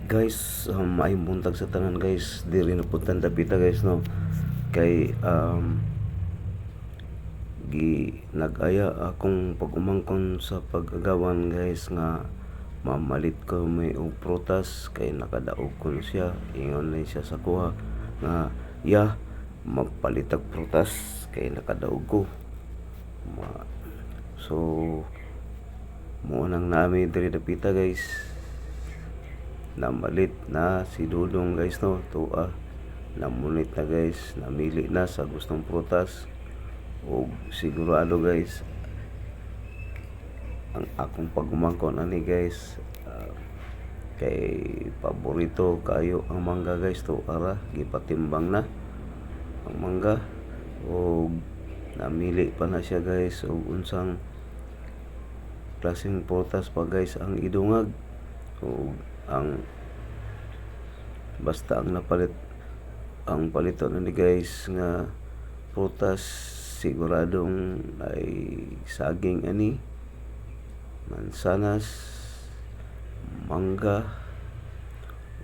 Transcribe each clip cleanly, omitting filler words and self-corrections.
Guys, maayong buntag sa tanan guys. Diri na puntan dapita guys no. Kay nag-aya akong pag-umangkon sa pag-agawan guys nga mamalit ko may og prutas kay nakadaog ko na siya. Ingon na siya sa kuha nga magpalitag prutas kay nakadaog ko. So mo nang namin diri dapita guys. Namalit na si Dudong guys no, tuwa namunit na guys, namili na sa gustong prutas o sigurado guys ang akong pagumangkon ani guys, kay paborito kayo ang mangga guys, to ara gipatimbang na ang mangga o namili pa na siya guys og unsang klaseng prutas pa guys ang idungag o basta ang palito na ni guys nga prutas siguradong ay saging ani, mansanas, mangga,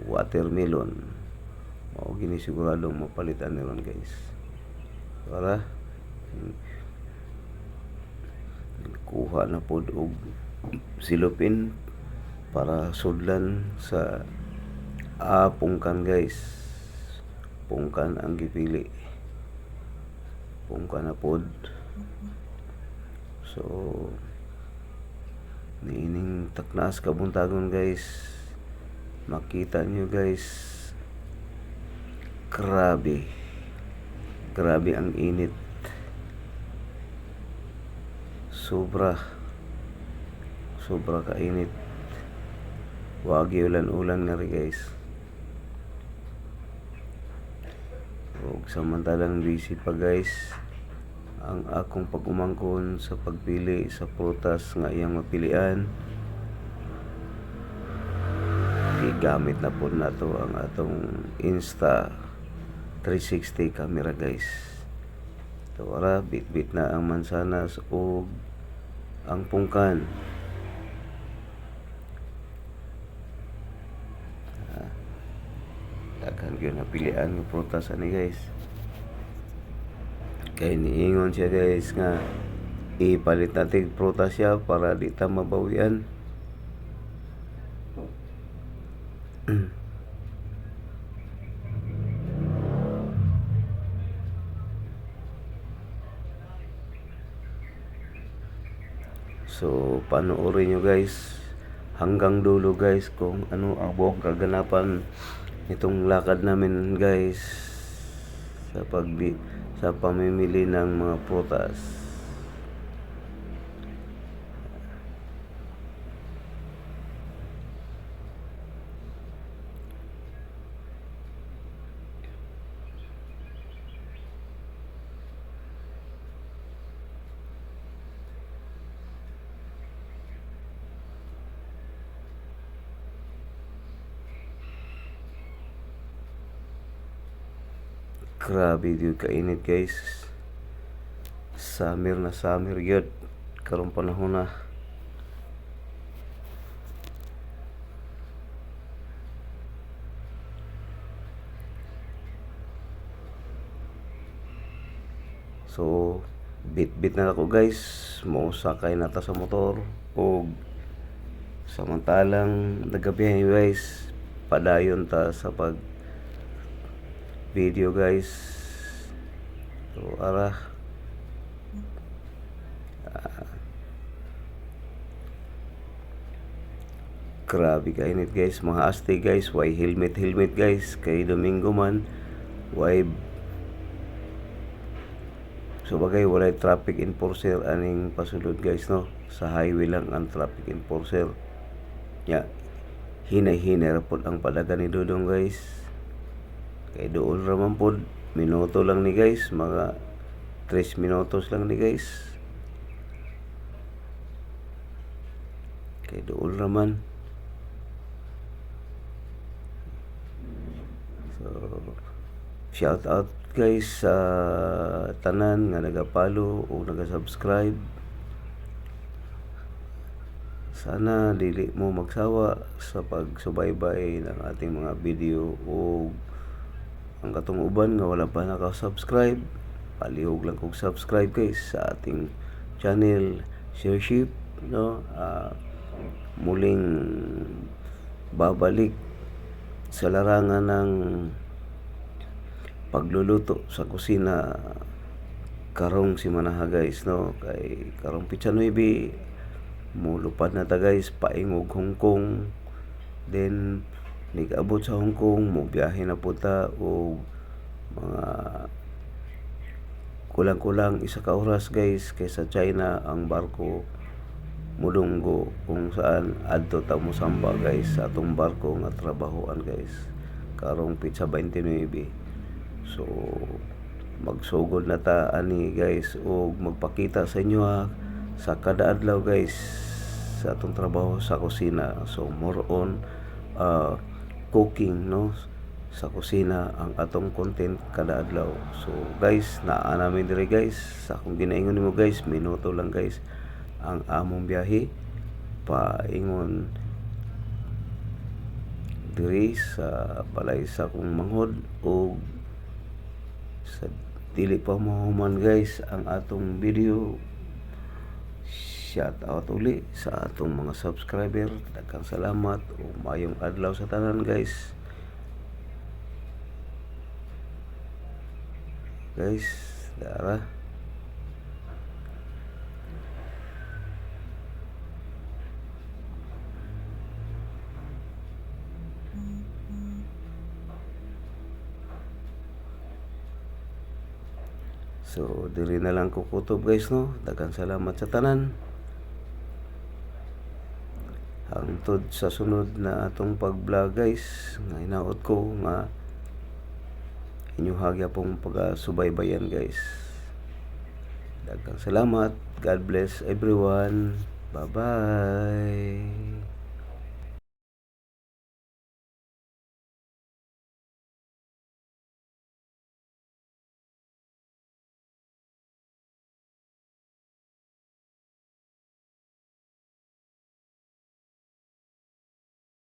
watermelon. Mao gini siguradong mapalitan ni ron guys. Para kuha na pod og silupin para sudlan sa pungkan guys. Pungkan ang gipili, pungkan na pod. So niining taknaas kabuntagon guys, makita nyo guys, grabe ang init, sobra ka init. Wagi ulan nga rin guys. Og samantalang busy pa guys ang akong pag-umangkon sa pagpili sa prutas nga iyang mapilian. Gigamit na po nato ang atong Insta360 camera guys. Tawara bit na ang mansanas o ang pungkan. Daghan gyud na pilian ng prutas ani guys. Kay niingon siya guys nga ipalit natin prutas siya para di ta mabawian. So panoorin nyo guys hanggang dulo guys kung ano ang buong kaganapan itong lakad namin guys sa pamimili ng mga prutas. Grabe yun kainit guys. Summer yun karong panahon na. So bit na ako guys, mausakay na ta sa motor o samantalang nagabiyahe guys, padayon ta sa pag video guys. So grabe kainit guys, mga asti guys. Why helmet guys kay Domingo man why. So bagay walay traffic enforcer aning pasulod guys no, sa highway lang ang traffic enforcer nya. Hinay rapod ang padagan ni Dudong guys. Kay doon raman po, minuto lang ni guys, mga 3 minutos lang ni guys. Kay doon raman. So shout out guys sa tanan nga nagapalo o nagasubscribe sana dili mo magsawa sa pagsubaybay ng ating mga video, o ang katong uban nga wala pa naka-subscribe, palihog lang kog subscribe guys sa ating channel Shareship, no. Muling babalik sa larangan ng pagluluto sa kusina karong simanaha guys, no. Kay karong Pitsa 9 mulupad na ta guys, paingog Hong Kong, then nag-abot sa Hong Kong, mo biyahe na po ta o mga kulang-kulang isa ka oras guys, kay sa China ang barko mulunggo kung saan adto ta mo samba guys sa atong barko nga trabahoan guys karong Pitsa 29. So magsugod na ta ani guys, o magpakita sa inyo sa kada adlaw guys sa atong trabaho sa kusina. So more on cooking, no, sa kusina ang atong content kada adlaw. So guys, naa namin dire guys, sa akong ginaingon nimo guys, minuto lang guys ang among biyahe paingon diri sa balay sa akong manghod, o sa dili pa mahuman guys ang atong video. Shout out uli sa atong mga subscriber, daghang salamat o mayong adlaw sa tanan guys. Dara. So diri na lang ko kutob guys, no. Daghang salamat sa tanan. Hangtod sa sunod na atong pag-vlog guys, nga hinaot ko nga inyo hagya pong pagasubaybayan guys. Daghang salamat. God bless everyone. Bye bye.